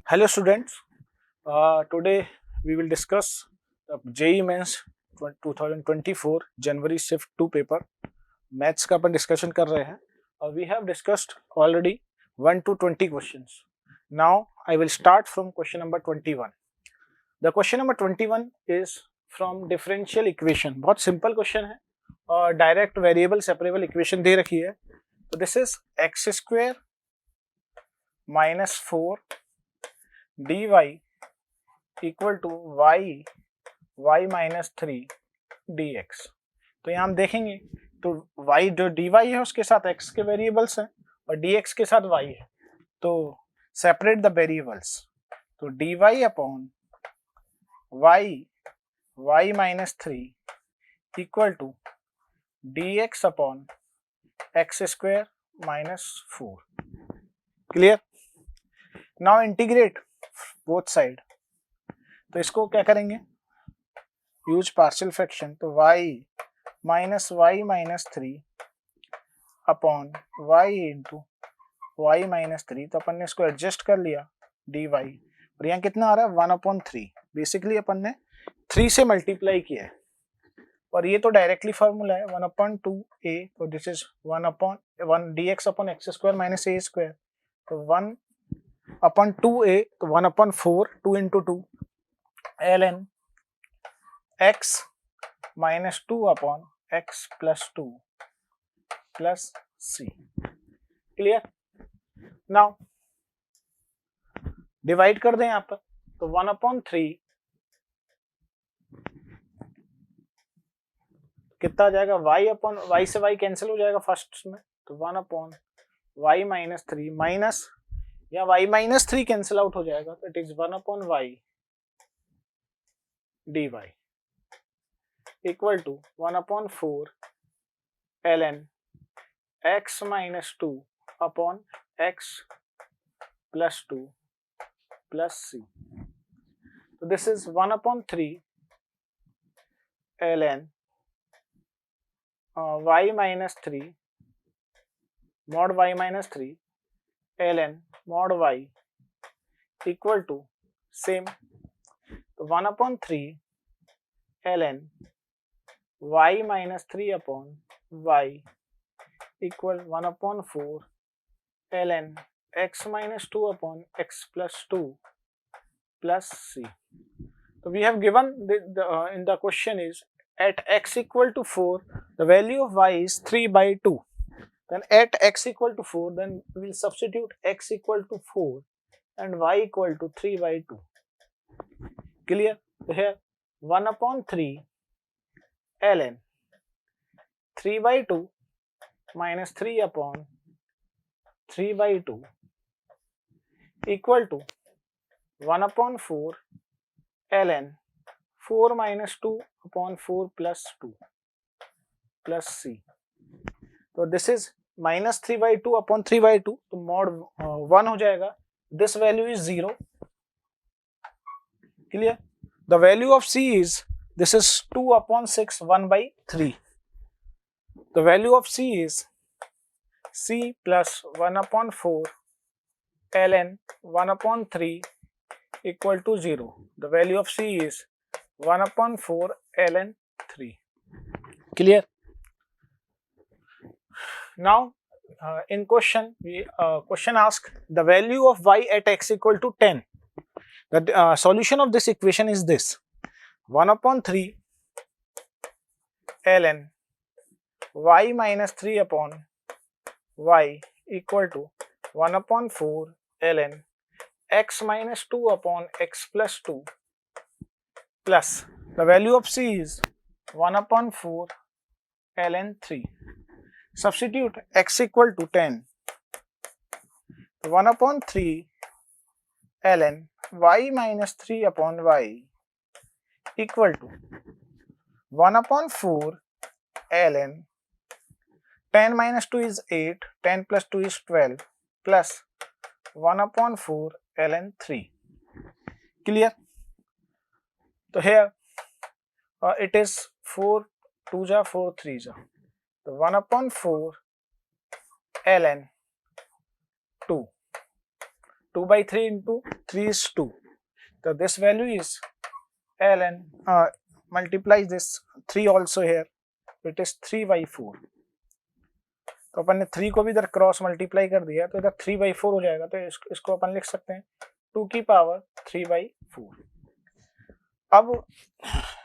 Hello students, today we will discuss the JEE Mains 2024 January Shift 2 paper. Maths का अपन discussion कर रहे हैं. We have discussed already 1 to 20 questions. Now I will start from question number 21. The question number 21 is from differential equation. बहुत simple question है और direct variable separable equation दे रखी है. So this is x square minus 4 dy equal to y minus 3 dx. तो यहाँ हम देखेंगे तो y जो dy है उसके साथ x के वेरिएबल्स हैं और dx के साथ y है, तो सेपरेट द वेरिएबल्स. तो dy upon y minus 3 equal to dx upon x square minus 4. Clear? Now integrate both side. तो इसको क्या करेंगे, यूज पार्शियल फ्रैक्शन. तो y minus 3 upon y into y minus 3. तो अपन ने इसको एडजस्ट कर लिया dy और यहाँ कितना आ रहा है 1/3. बेसिकली अपन ने 3 से मल्टीप्लाई किया है और ये तो डायरेक्टली फॉर्मूला है 1/2a. तो this is 1/1 dx upon x square minus a square. तो 1/2a तो 1/4 2 into 2 ln x minus 2 upon x plus 2 plus c. Clear? Now divide कर दें यहाँ पर. तो 1/3 कितना आ जाएगा, y से y कैंसिल हो जाएगा फर्स्ट में. तो 1/y माइनस 3 माइनस या y माइनस 3 कैंसिल आउट हो जाएगा. तो it is 1/y dy equal to 1/4 ln x minus 2 upon x plus 2 plus c. तो this is 1/3 ln y minus 3 mod y minus 3 ln mod y equal to same. तो 1/3 ln y minus 3 upon y equal 1/4 ln x minus 2 upon x plus 2 plus c. So we have given in the question is at x equal to 4 the value of y is 3/2. Then at x equal to 4 then we will substitute x equal to 4 and y equal to 3/2. Clear? So here 1/3 ln 3/2 minus 3 upon 3/2 equal to 1/4 ln 4 minus 2 upon 4 plus 2 plus c. तो this is minus 3/2 upon 3/2. तो mod 1 हो जाएगा. This value is 0. Clear? The value of c is, this is 2/6 1/3. The value of c is c plus 1/4 ln 1/3 equal to 0. The value of c is 1/4 ln 3. Clear? Now in question question asks the value of y at x equal to 10. The solution of this equation is this: 1/3 ln y minus 3 upon y equal to 1/4 ln x minus 2 upon x plus 2 plus the value of c is 1/4 ln 3. Substitute x equal to 10. 1/3 ln y minus 3 upon y equal to 1/4 ln 10 minus 2 is 8, 10 plus 2 is 12 plus 1/4 ln 3. Clear? So here it is 4 2 ja 4 3 ja. So 1/4 ln 2 2/3 into 3 is 2. So this value is ln, multiply this 3 also here, it is 3/4. तो अपन ने 3 को भी इधर cross multiply कर दिया तो इधर 3/4 हो जाएगा, तो इसको अपन लिख सकते हैं 2 की पावर 3/4। अब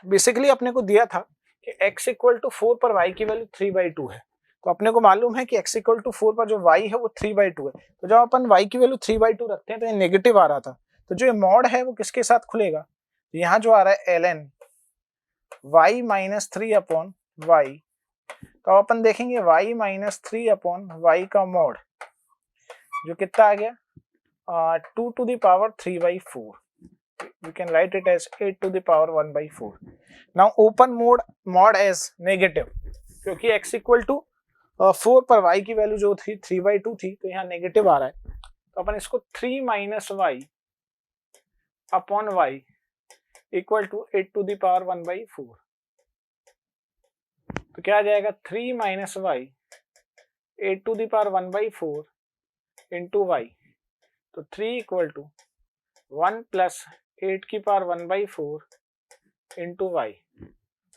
बेसिकली अपने को दिया था कि x इक्वल टू 4 पर y की वैल्यू 3/2 है, तो अपने को मालूम है कि x इक्वल टू 4 पर जो y है वो 3/2 है, तो जब अपन y की वैल्यू 3/2 रखते हैं तो ये नेगेटिव आ रहा था, तो जो ये मॉड है वो किसके साथ खुलेगा, यहाँ जो आ रहा है ln y minus 3 upon y, तो अपन देखेंगे y माइनस 3 अपॉन y का मॉड जो कितना आ गया 2 to the power 3/4, we can write it as 8 to the power 1/4. now open mod as negative, क्योंकि x इक्वल टू 4 पर y की वैल्यू जो थी 3/2 थी, तो यहाँ नेगेटिव आ रहा है, तो अपन इसको 3 minus y upon y equal to 8 to the power 1/4, तो क्या आ जाएगा 3 minus y 8 to the power 1/4 into y, तो 3 इक्वल टू 1 प्लस 8 की पावर 1/4 इंटू y,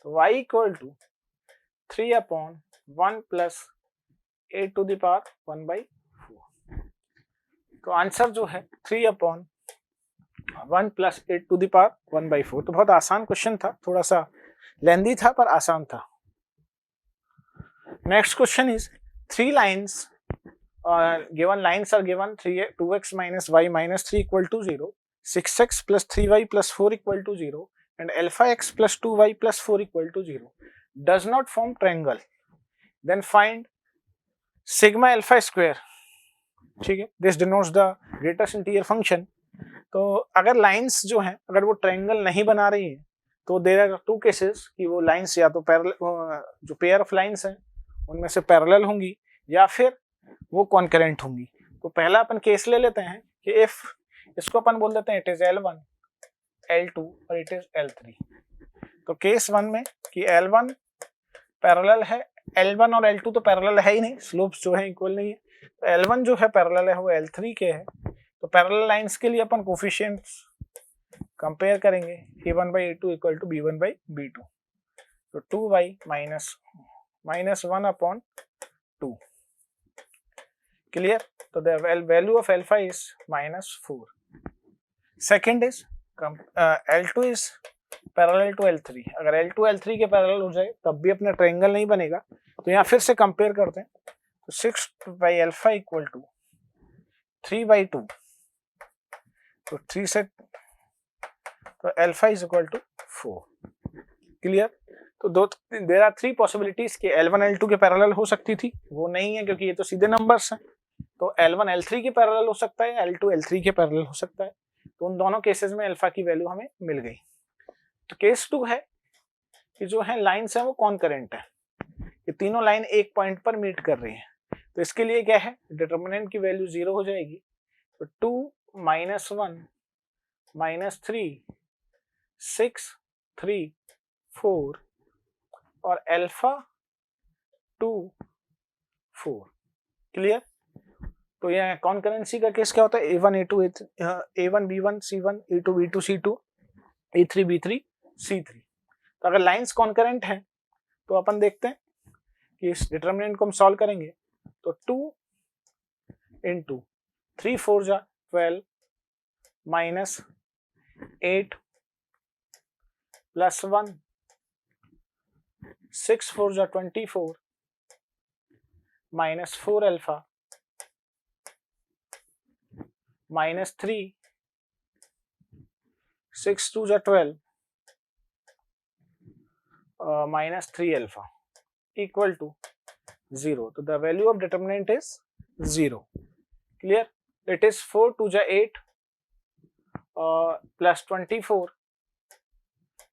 तो y equal to 3 upon 1 plus 8 to the power 1/4, तो आंसर जो है 3 upon 1 plus 8 to the power 1/4। तो बहुत आसान क्वेश्चन था, थोड़ा सा लेंदी था पर आसान था। Next question is 3 lines given lines are given 2x minus y minus 3 equal to 0, 6x plus 3y plus 4 equal to 0 and alpha x plus 2y plus 4 equal to 0 does not form triangle, then find sigma alpha square। ठीक है, this denotes the greatest interior function। तो अगर lines जो हैं अगर वो triangle नहीं बना रही है तो देयर आर टू केसेस कि वो लाइंस या तो पैरेलल, जो पेयर ऑफ लाइंस हैं उनमें से पैरेलल होंगी या फिर वो कॉन्करेंट होंगी। तो पहला अपन केस ले लेते हैं कि इफ इसको अपन बोल देते हैं इट इज L1 L2 और इट इज L3। तो केस 1 में कि L1 पैरेलल है, L1 और L2 तो पैरेलल है ही नहीं, स्लोप्स जो है इक्वल नहीं है, तो L1 जो है पैरेलल है वो L3 के है, तो पैरेलल लाइंस के लिए अपन कोफिशिएंट्स कंपेयर करेंगे A1/A2 इक्वल टू B1/B2, तो 2y माइनस 1 अपॉन 2, क्लियर। तो the value of alpha is -4। Second is L2 is parallel to L3, अगर L2 L3 के पैरेलल हो जाए तब भी अपना ट्रायंगल नहीं बनेगा, तो यहाँ फिर से कंपेयर करते हैं, तो 6/α इक्वल टू 3/2, तो 3 से तो alpha is equal to 4, clear. तो देयर आर 3 पॉसिबिलिटीज कि L1 L2 के पैरेलल हो सकती थी, वो नहीं है क्योंकि ये तो सीधे नंबर्स हैं, तो L1 L3 के पैरेलल हो सकता है, L2 L3 के पैरेलल हो सकता है, तो उन दोनों केसेस में अल्फा की वैल्यू हमें मिल गई। तो केस 2 है कि जो है लाइंस है वो कॉन्करेंट है, ये तीनों लाइन एक पॉइंट पर मीट कर रही है, तो इसके लिए क्या है डिटर्मिनेंट की वैल्यू 0 हो जाएगी, तो 2 - 1 - 3 6 3 4 और अल्फा 2 4, क्लियर। तो यह कॉन्करेंसी का केस क्या होता है A1 A2 A1 B1 C1 A2 B2 C2 A3 B3 C3। तो अगर लाइंस कॉन्करेंट हैं तो अपन देखते हैं कि इस डिटर्मिनेंट को हम सॉल्व करेंगे, तो 2 × 3 4 जा 12 माइनस 8 प्लस 1 6 4 जा 24 माइनस 4 अल्फा माइनस 3 6 2 जा 12 माइनस 3 अल्फा इक्वल टू 0। तो the value of determinant is 0, clear. It is 4 2 जा 8 plus 24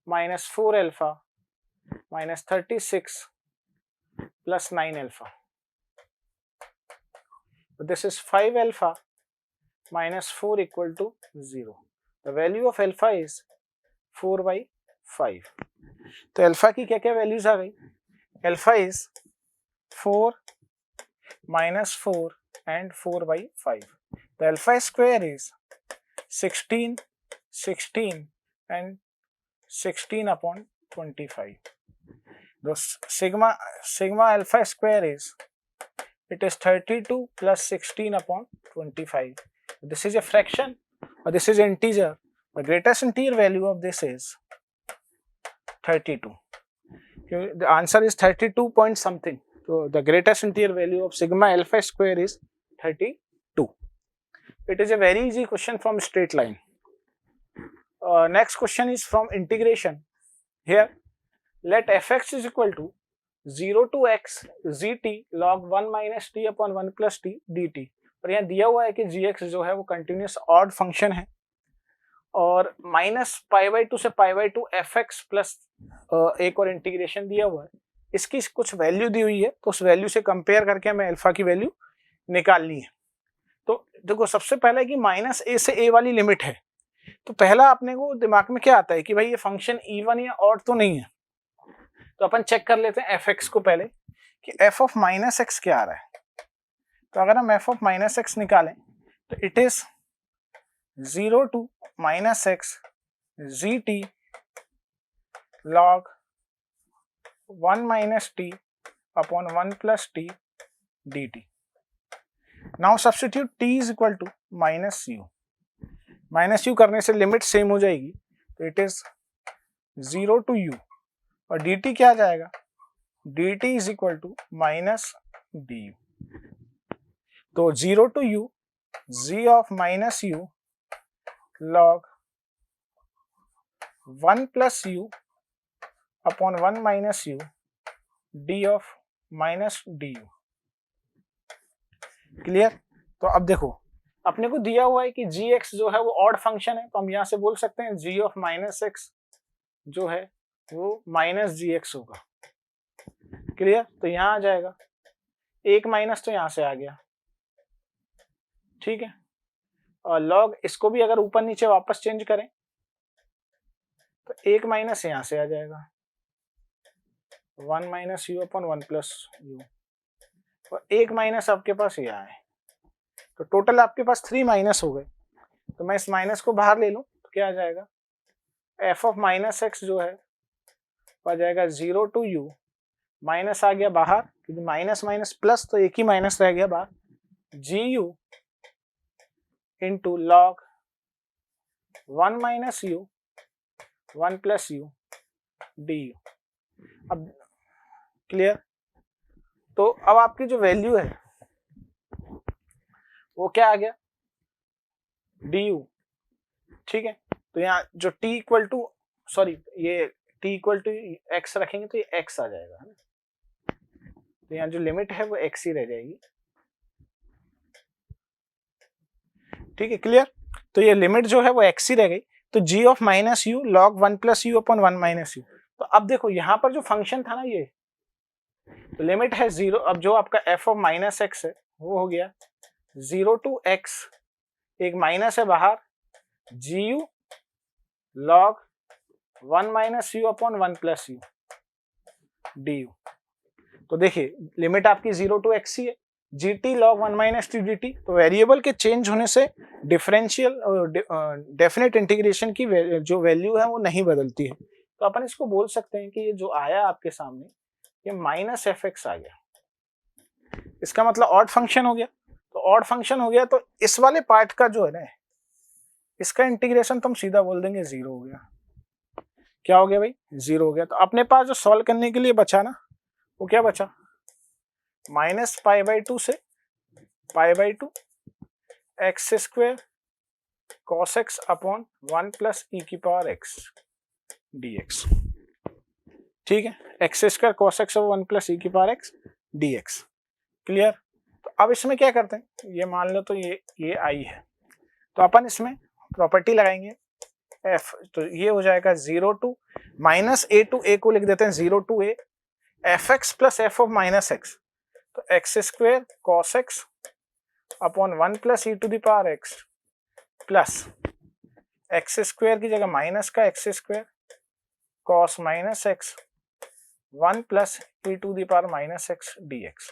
minus 4 alpha minus 36 plus 9 alpha, so this is 5 alpha minus 4 equal to 0. The value of alpha is 4/5। तो alpha की क्या क्या values आ गई, alpha is 4 - 4 and 4/5। The alpha square is 16, 16 and 16 upon 25. The sigma alpha square is, it is 32 plus 16 upon 25. This is a fraction or this is integer. The greatest integer value of this is 32. The answer is 32 point something. So the greatest integer value of sigma alpha square is 32. It is a very easy question from straight line. Next question is from integration. Here, let fx is equal to 0 to x zt log 1 minus t upon 1 plus t dt. और यहाँ दिया हुआ है कि gx जो है वो continuous odd function है और माइनस π/2 से π/2 fx प्लस एक और इंटीग्रेशन दिया हुआ है, इसकी कुछ वैल्यू दी हुई है तो उस वैल्यू से कंपेयर करके हमें अल्फा की वैल्यू निकालनी है। तो देखो सबसे पहले कि माइनस a से a वाली लिमिट है, तो पहला अपने को दिमाग में क्या आता है कि भाई ये फंक्शन इवन या ऑड तो नहीं है। तो अपन चेक कर लेते हैं fx को पहले कि f ऑफ माइनस एक्स क्या आ रहा है। तो अगर हम f ऑफ माइनस एक्स निकालें तो it is 0 to minus x gt log 1 minus t upon 1 plus t dt. Now substitute t is equal to minus u. Minus u करने से लिमिट सेम हो जाएगी, तो इट इज 0 टू u और dt क्या आ जाएगा, dt is equal to minus du. तो 0 to u g of minus u log 1 plus u upon 1 minus u d of minus du. Clear? तो अब देखो अपने को दिया हुआ है कि gx जो है वो ऑड फंक्शन है, तो हम यहां से बोल सकते हैं g ऑफ माइनस x जो है वो माइनस gx होगा। क्लियर? तो यहां आ जाएगा, एक माइनस तो यहां से आ गया, ठीक है। और लॉग इसको भी अगर ऊपर नीचे वापस चेंज करें तो एक माइनस यहां से आ जाएगा, 1 minus you upon 1 plus you, और एक माइनस आपके पास यहाँ है, तो टोटल आपके पास 3 माइनस हो गए। तो मैं इस माइनस को बाहर ले लूं तो क्या आ जाएगा, f ऑफ माइनस एक्स जो है आ जाएगा 0 टू u, माइनस आ गया बाहर क्योंकि माइनस माइनस प्लस तो एक ही माइनस रह गया बाहर, gu into log 1 minus u 1 plus u du. अब क्लियर? तो अब आपकी जो वैल्यू है वो क्या आ गया, du, ठीक है। तो यहाँ जो t इक्वल टू सॉरी ये t इक्वल टू x रखेंगे तो ये x आ जाएगा, है ना। तो यहाँ जो लिमिट है वो x ही रह जाएगी, ठीक है। क्लियर? तो ये लिमिट जो है वो x ही रह गई। तो g of minus you log 1 plus you upon 1 minus you. तो अब देखो यहाँ पर जो फंक्शन था ना ये, तो लिमिट है 0, अब जो आपका f ऑफ माइनस एक्स है वो हो गया 0 टू x, एक माइनस है बाहर, gu log 1 minus you upon 1 plus you du. तो देखिए लिमिट आपकी 0 टू x ही है, gt log 1 minus T dt। तो वेरिएबल के चेंज होने से डिफरेंशियल डेफिनेट इंटीग्रेशन की जो वैल्यू है वो नहीं बदलती है। तो अपन इसको बोल सकते हैं कि ये जो आया आपके सामने ये माइनस एफ एक्स आ गया, इसका मतलब ऑड फंक्शन हो गया। तो ऑड फंक्शन हो गया तो इस वाले पार्ट का जो है ना इसका इंटीग्रेशन तो हम सीधा बोल देंगे 0 हो गया। क्या हो गया भाई, 0 हो गया। तो अपने पास जो सॉल्व करने के लिए बचा ना वो क्या बचा, माइनस π/2 से π/2 x square cos x upon 1 plus e की पावर एक्स dx, ठीक है। एक्स स्क्वायर कॉस एक्स और 1 प्लस ई की पावर एक्स dx। क्लियर? तो अब इसमें क्या करते हैं, ये मान लो तो ये आई है, तो अपन इसमें प्रॉपर्टी लगाएंगे f, तो ये हो जाएगा 0 to minus a to a को लिख देते हैं 0 to a f x plus f of minus x, तो x square cos x upon 1 plus e to the power x plus x square की जगह माइनस का x square cos minus x 1 plus e to the power minus x dx।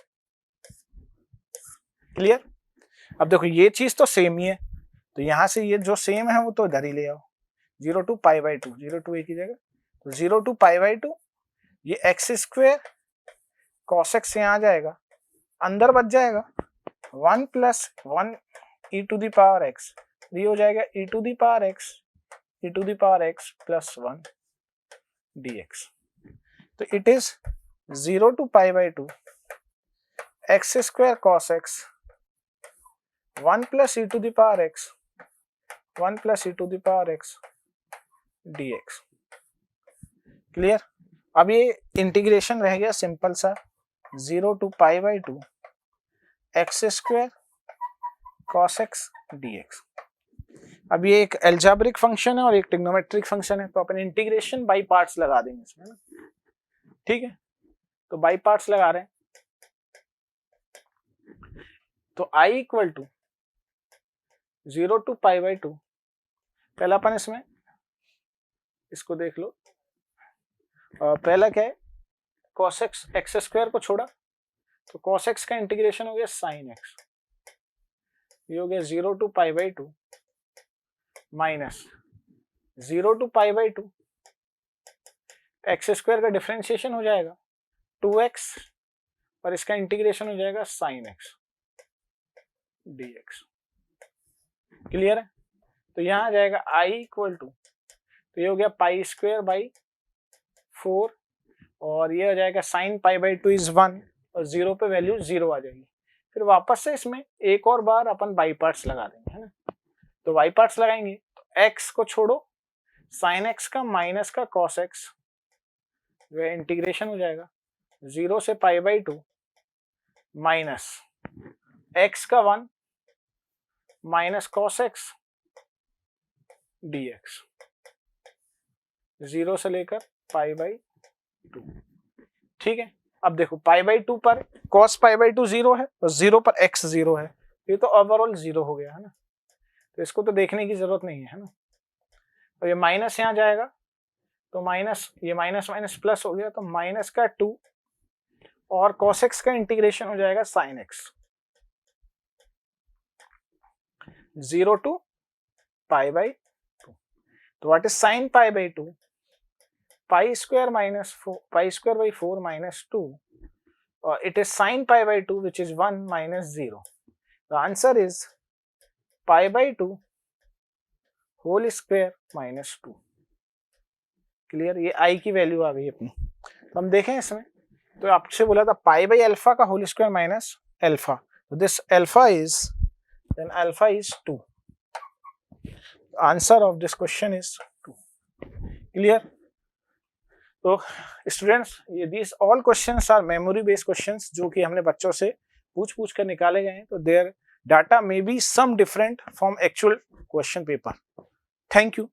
Clear? अब देखो ये चीज तो same ही है, तो यहाँ से ये जो सेम है वो तो इधर ही ले आओ, 0 to π/2, 0 to एक ही जगह, तो 0 to π/2, ये x स्क्वेयर cos x यहाँ आ जाएगा, अंदर बच जाएगा 1 + 1 e⁻x, ये हो जाएगा e⁻x + 1 dx। तो it is 0 to π/2 x square cos x 1 + e⁻x dx। Clear. अब ये इंटीग्रेशन रह गया सिंपल सा, 0 to π/2 x square cos x dx। अब ये एक एल्जेब्रिक फंक्शन है और एक ट्रिग्नोमेट्रिक फंक्शन है, तो अपन इंटीग्रेशन बाई पार्ट्स लगा देंगे इसमें ना, ठीक है। तो बाई पार्ट्स लगा रहे हैं, तो i = 0 to π/2, पहला अपन इसमें इसको देख लो, पहला क्या है, cos x, x स्क्वायर को छोड़ा तो cos x का इंटीग्रेशन हो गया sin x, ये हो गया 0 to π/2 minus 0 to π/2 x square का डिफरेंशिएशन हो जाएगा 2x और इसका इंटीग्रेशन हो जाएगा sin x dx। क्लियर है। तो यहाँ आ जाएगा i = तो ये हो गया π²/4 और ये हो जाएगा sin π/2 = 1 और 0 पे वैल्यू 0 आ जाएगी। फिर वापस से इसमें एक और बार अपन बाई पार्ट्स लगा देंगे, है ना। तो बाई पार्ट्स लगाएंगे तो x को छोड़ो, sin x का माइनस का cos x, जो इंटीग्रेशन हो जाएगा 0 से π/2 माइनस x का 1 माइनस cos x dx, 0 से लेकर π/2, ठीक है। अब देखो π/2 पर cos π/2 0 है और 0 पर x 0 है, ये तो ओवरऑल 0 हो गया, है ना। तो इसको तो देखने की जरूरत नहीं है ना। और ये माइनस यहाँ जाएगा तो माइनस, ये माइनस माइनस प्लस हो गया, तो माइनस का 2 और cos x का इंटीग्रेशन हो जाएगा sin x, 0 to π/2। तो what is sin π/2? π² - 4 minus 2, it is sin π/2 which is 1 minus 0. The answer is π/2 whole square minus 2। Clear, ये i की वैल्यू आ गई अपनी। तो हम देखें इसमें, तो आपसे बोला था π/α का होल स्क्वायर माइनस अल्फा, तो this alpha is, then alpha is 2. The answer of this question is 2. Clear? तो स्टूडेंट्स, ये these all questions are memory based questions जो कि हमने बच्चों से पूछ कर निकाले गए हैं, तो their data may be some different from actual question paper. Thank you.